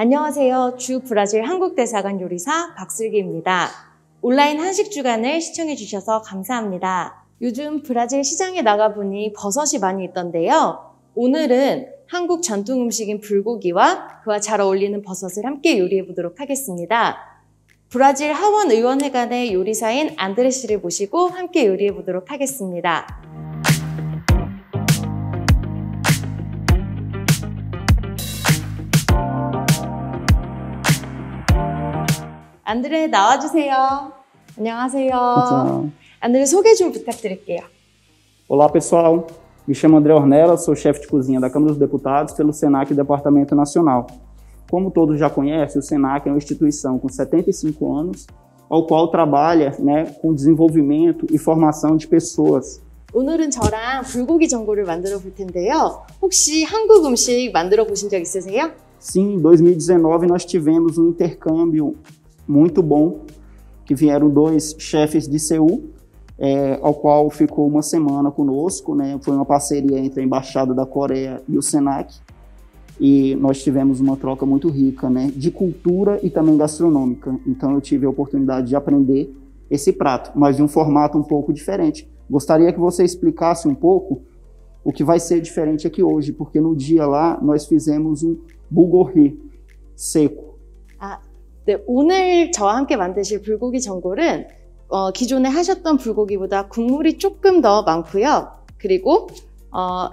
안녕하세요. 주 브라질 한국대사관 요리사 박슬기입니다. 온라인 한식 주간을 시청해 주셔서 감사합니다. 요즘 브라질 시장에 나가보니 버섯이 많이 있던데요. 오늘은 한국 전통 음식인 불고기와 그와 잘 어울리는 버섯을 함께 요리해 보도록 하겠습니다. 브라질 하원의원회관의 요리사인 안드레 씨를 모시고 함께 요리해 보도록 하겠습니다. 안드레 나와주세요. 안녕하세요. Então, 안드레 소개 좀 부탁드릴게요. olá pessoal, me chamo André Ornelas, sou chefe de cozinha da Câmara dos Deputados pelo SENAC Departamento Nacional. Como todos já conhecem, o SENAC é uma instituição com 75 anos, ao qual trabalha com desenvolvimento e formação de pessoas. 오늘은 저랑 불고기 전골을 만들어 볼 텐데요. 혹시 한국 음식 만들어 보신 적 있으세요? Sim, em 2019 nós tivemos um intercâmbio muito bom, que vieram dois chefes de Seul, ao qual ficou uma semana conosco, foi uma parceria entre a Embaixada da Coreia e o SENAC, e nós tivemos uma troca muito rica, de cultura e também gastronômica. Então eu tive a oportunidade de aprender esse prato, mas de um formato um pouco diferente. Gostaria que você explicasse um pouco o que vai ser diferente aqui hoje, porque no dia lá nós fizemos um bulgogi seco. 네, 오늘 저와 함께 만드실 불고기 전골은 기존에 하셨던 불고기보다 국물이 조금 더 많고요. 그리고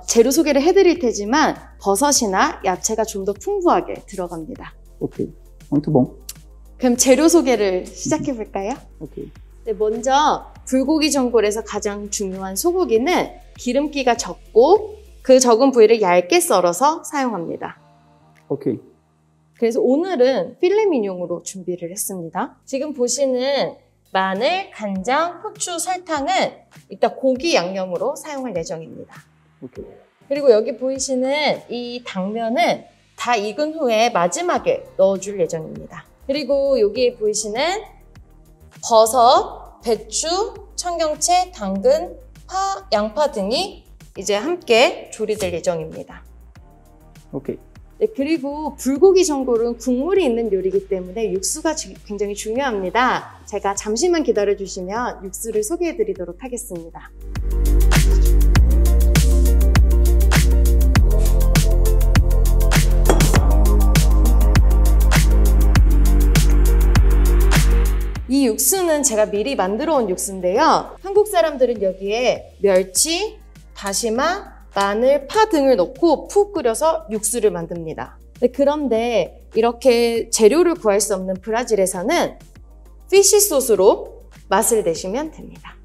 재료 소개를 해드릴 테지만 버섯이나 야채가 좀 더 풍부하게 들어갑니다. Ok, muito bom. 그럼 재료 소개를 시작해 볼까요? Ok. 네, 먼저 불고기 전골에서 가장 중요한 소고기는 기름기가 적고 그 적은 부위를 얇게 썰어서 사용합니다. Ok. 그래서 오늘은 필레미뇽으로 준비를 했습니다. 지금 보시는 마늘, 간장, 후추, 설탕은 이따 고기 양념으로 사용할 예정입니다. Ok. 그리고 여기 보이시는 이 당면은 다 익은 후에 마지막에 넣어줄 예정입니다. 그리고 여기에 보이시는 버섯, 배추, 청경채, 당근, 파, 양파 등이 이제 함께 조리될 예정입니다. Ok. 네, 그리고 불고기 전골은 국물이 있는 요리이기 때문에 육수가 굉장히 중요합니다. 제가 잠시만 기다려주시면 육수를 소개해드리도록 하겠습니다. 이 육수는 제가 미리 만들어 온 육수인데요. 한국 사람들은 여기에 멸치, 다시마, 마늘, 파 등을 넣고 푹 끓여서 육수를 만듭니다. 그런데 이렇게 재료를 구할 수 없는 브라질에서는 피쉬 소스로 맛을 내시면 됩니다.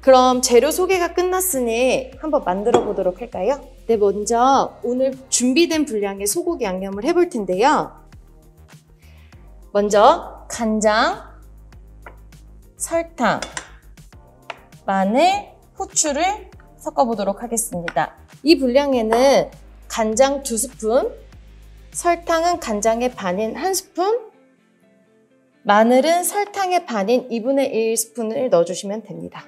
그럼 재료 소개가 끝났으니 한번 만들어 보도록 할까요? 네, 먼저 오늘 준비된 분량의 소고기 양념을 해볼 텐데요. 먼저 간장, 설탕, 마늘, 후추를 섞어보도록 하겠습니다. 이 분량에는 간장 2스푼, 설탕은 간장의 반인 1스푼, 마늘은 설탕의 반인 2분의 1스푼을 넣어주시면 됩니다.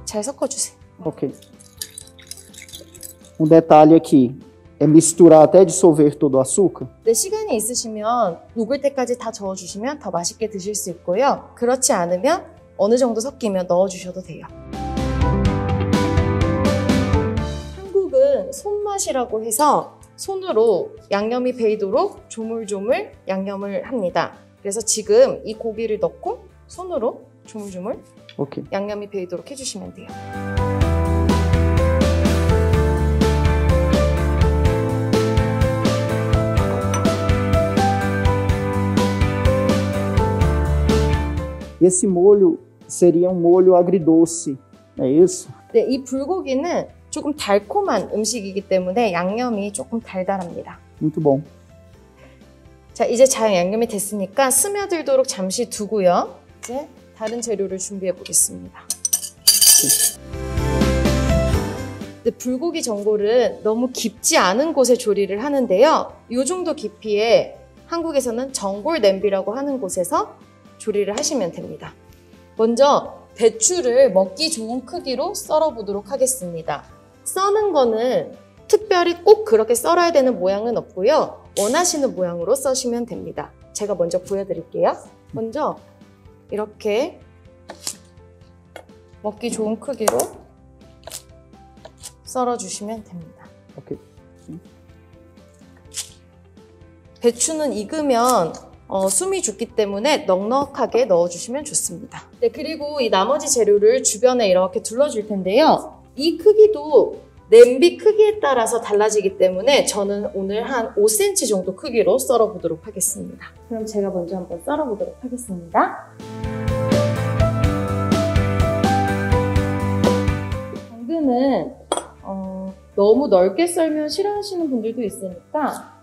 잘 섞어주세요. Ok. Um detalhe aqui, é misturar até dissolver todo o açúcar? 네, 시간이 있으시면 녹을 때까지 다 저어주시면 더 맛있게 드실 수 있고요. 그렇지 않으면 어느 정도 섞이면 넣어주셔도 돼요. 한국은 손맛이라고 해서 손으로 양념이 배이도록 조물조물 양념을 합니다. 그래서 지금 이 고기를 넣고 손으로 조물조물 Ok. 양념이 배이도록 해주시면 돼요. Esse molho seria um molho agridoce, é isso? 네, 이 불고기는 조금 달콤한 음식이기 때문에 양념이 조금 달달합니다. Muito bom. 자, 이제 잘 양념이 됐으니까 스며들도록 잠시 두고요. 이제 다른 재료를 준비해 보겠습니다. 근데 불고기 전골은 너무 깊지 않은 곳에 조리를 하는데요. 이 정도 깊이에 한국에서는 전골 냄비라고 하는 곳에서 조리를 하시면 됩니다. 먼저 배추를 먹기 좋은 크기로 썰어 보도록 하겠습니다. 써는 거는 특별히 꼭 그렇게 썰어야 되는 모양은 없고요. 원하시는 모양으로 써시면 됩니다. 제가 먼저 보여드릴게요. 먼저 이렇게 먹기 좋은 크기로 썰어주시면 됩니다. 오케이. 배추는 익으면 숨이 죽기 때문에 넉넉하게 넣어주시면 좋습니다. 네, 그리고 이 나머지 재료를 주변에 이렇게 둘러줄 텐데요. 이 크기도 냄비 크기에 따라서 달라지기 때문에 저는 오늘 한 5cm 정도 크기로 썰어보도록 하겠습니다. 그럼 제가 먼저 한번 썰어보도록 하겠습니다. 당근은 너무 넓게 썰면 싫어하시는 분들도 있으니까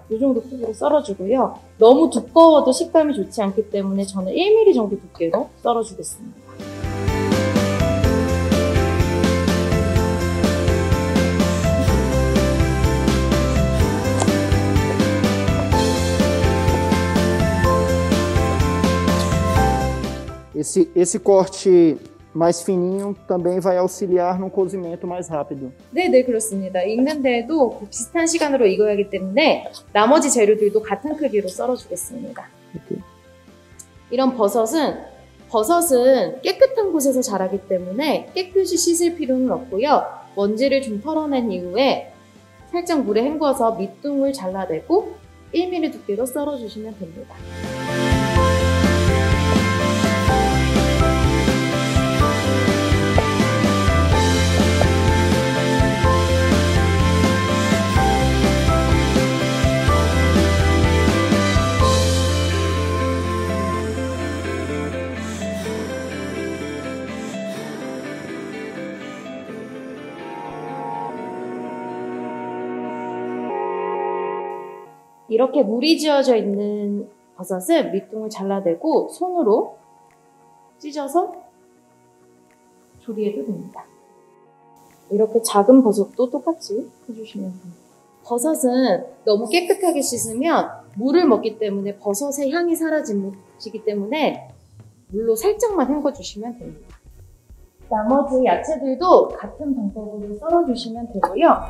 이 정도 크기로 썰어주고요. 너무 두꺼워도 식감이 좋지 않기 때문에 저는 1mm 정도 두께로 썰어주겠습니다. Esse corte mais fininho também vai auxiliar no cozimento mais rápido. 네, 그렇습니다. 익는데도 비슷한 시간으로 익어야 하기 때문에 나머지 재료들도 같은 크기로 썰어주겠습니다. Okay. 이런 버섯은 깨끗한 곳에서 자라기 때문에 깨끗이 씻을 필요는 없고요. 먼지를 좀 털어낸 이후에 살짝 물에 헹궈서 밑둥을 잘라내고 1mm 두께로 썰어주시면 됩니다. 이렇게 물이 지어져 있는 버섯은 밑둥을 잘라내고 손으로 찢어서 조리해도 됩니다. 이렇게 작은 버섯도 똑같이 해주시면 됩니다. 버섯은 너무 깨끗하게 씻으면 물을 먹기 때문에 버섯의 향이 사라지기 때문에 물로 살짝만 헹궈주시면 됩니다. 나머지 야채들도 같은 방법으로 썰어주시면 되고요.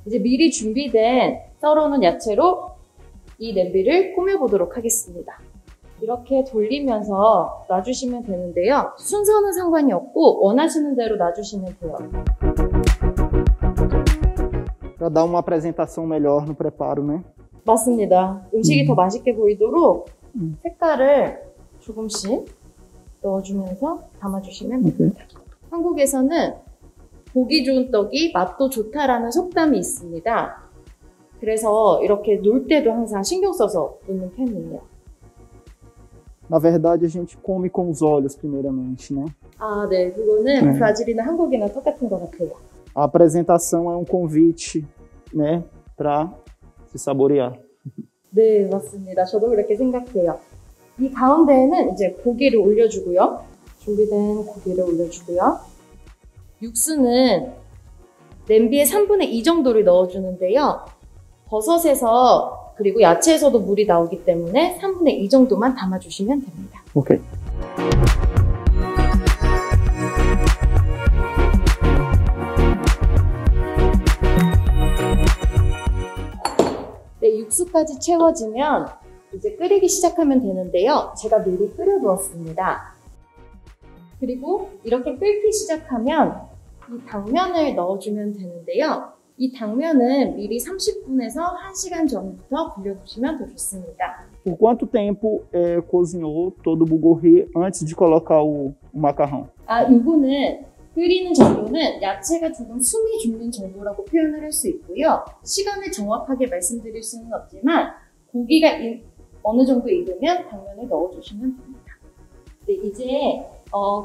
이제 미리 준비된 썰어놓은 야채로 이 냄비를 꾸며보도록 하겠습니다. 이렇게 돌리면서 놔주시면 되는데요. 순서는 상관이 없고 원하시는 대로 놔주시면 돼요. Para dar uma apresentação melhor no preparo, né? 맞습니다. 음식이 더 맛있게 보이도록 색깔을 조금씩 넣어주면서 담아주시면 됩니다. 한국에서는 보기 좋은 떡이 맛도 좋다라는 속담이 있습니다. 그래서 이렇게 놓을 때도 항상 신경 써서 놓는 편이에요. Na verdade, a gente come com os olhos primeiramente, né? 아, 네. 그거는 브라질이나 한국이나 똑같은 것 같아요. A apresentação é um convite, né, para se saborear. 네, 맞습니다. 저도 그렇게 생각해요. 이 가운데에는 이제 고기를 올려주고요. 준비된 고기를 올려주고요. 육수는 냄비에 3분의 2 정도를 넣어주는데요. 버섯에서 그리고 야채에서도 물이 나오기 때문에 3분의 2 정도만 담아주시면 됩니다. Ok. 네, 육수까지 채워지면 이제 끓이기 시작하면 되는데요. 제가 미리 끓여두었습니다. 그리고 이렇게 끓기 시작하면 이 당면을 넣어주면 되는데요. 이 당면은 미리 30분에서 1시간 전부터 불려두시면 더 좋습니다. Por quanto tempo cozinhou todo o bulgogi antes de colocar o macarrão? 아, 이거는 끓이는 정도는 야채가 조금 숨이 죽는 정도라고 표현을 할 수 있고요. 시간을 정확하게 말씀드릴 수는 없지만 고기가 어느 정도 익으면 당면을 넣어주시면 됩니다. 네, 이제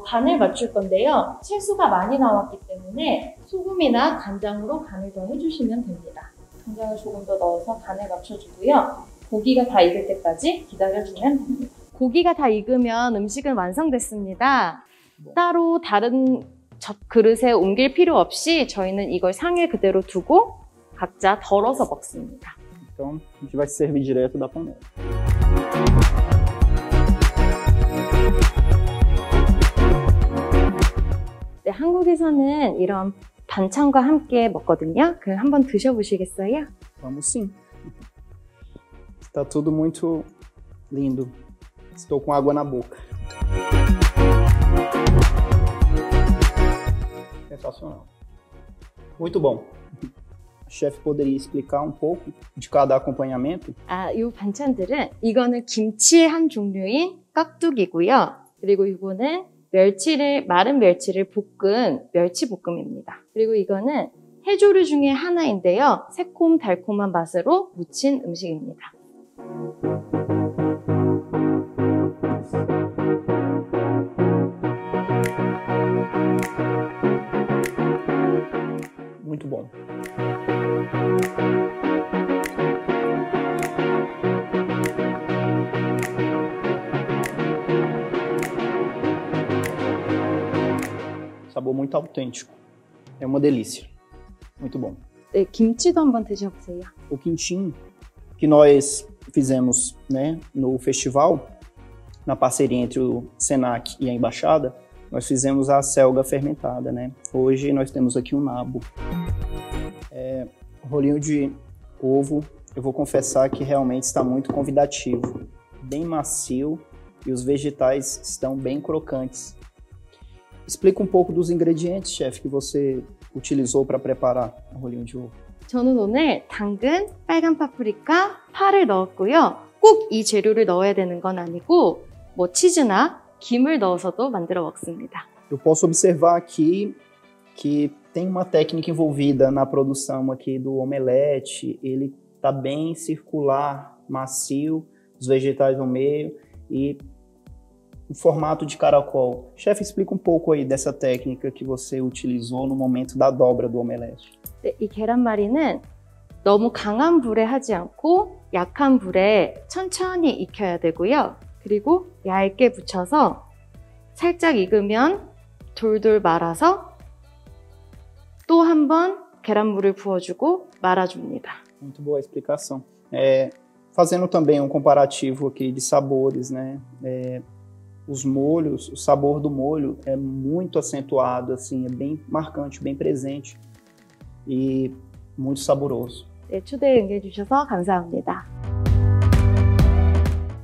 간을 맞출 건데요. 채소가 많이 나왔기 때문에 소금이나 간장으로 간을 더 해주시면 됩니다. 간장을 조금 더 넣어서 간을 맞춰주고요. 고기가 다 익을 때까지 기다려주면 됩니다. 고기가 다 익으면 음식은 완성됐습니다. 따로 다른 그릇에 옮길 필요 없이 저희는 이걸 상에 그대로 두고 각자 덜어서 먹습니다. Então, a gente vai servir direto da panela. 네, 한국에서는 이런 반찬과 함께 먹거든요. 그럼 한번 드셔보시겠어요? Vamos sim. Está tudo muito lindo. Estou com água na boca. Sensacional. Muito bom. O chefe poderia explicar um pouco de cada acompanhamento? 이 반찬들은 이거는 김치의 한 종류인 깍두기고요. 그리고 이거는 마른 멸치를 볶은 멸치볶음입니다. 그리고 이거는 해조류 중에 하나인데요. 새콤달콤한 맛으로 무친 음식입니다. Muito bom. Sabor muito autêntico. É uma delícia. Muito bom. 네, 김치도 한번 드셔보세요. O quintim que nós fizemos, né, no festival, na parceria entre o Senac e a Embaixada, nós fizemos a selga fermentada, né? Hoje nós temos aqui um nabo. Rolinho de ovo, eu vou confessar que realmente está muito convidativo. Bem macio e os vegetais estão bem crocantes. Explica um pouco dos ingredientes, chefe, que você utilizou para preparar o rolinho de ovo. 저는 오늘 당근, 빨간 파프리카, 파를 넣었고요. 꼭 이 재료를 넣어야 되는 건 아니고 뭐 치즈나 김을 넣어서도 만들어 먹습니다. Eu posso observar aqui que tem uma técnica envolvida na produção aqui do omelete. Ele está bem circular, macio, os vegetais no meio e o formato de caracol. Chefe, explica um pouco aí dessa técnica que você utilizou no momento da dobra do omelete. 네, 이 계란말이는 너무 강한 불에 하지 않고 약한 불에 천천히 익혀야 되고요. 그리고 얇게 붙여서 살짝 익으면 돌돌 말아서 또 한 번 계란물을 부어주고 말아줍니다. Muito boa a explicação. Fazendo também um comparativo aqui de sabores, né? Os molhos, o sabor do molho é muito acentuado, assim, é bem marcante, bem presente e muito saboroso. 네, 초대에 응해주셔서 감사합니다.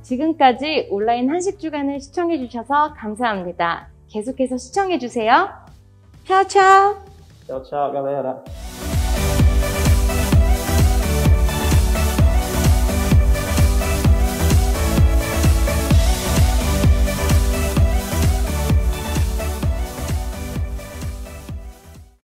지금까지 온라인 한식 주간을 시청해주셔서 감사합니다. 계속해서 시청해주세요. 차오 차오! Tchau, tchau, galera!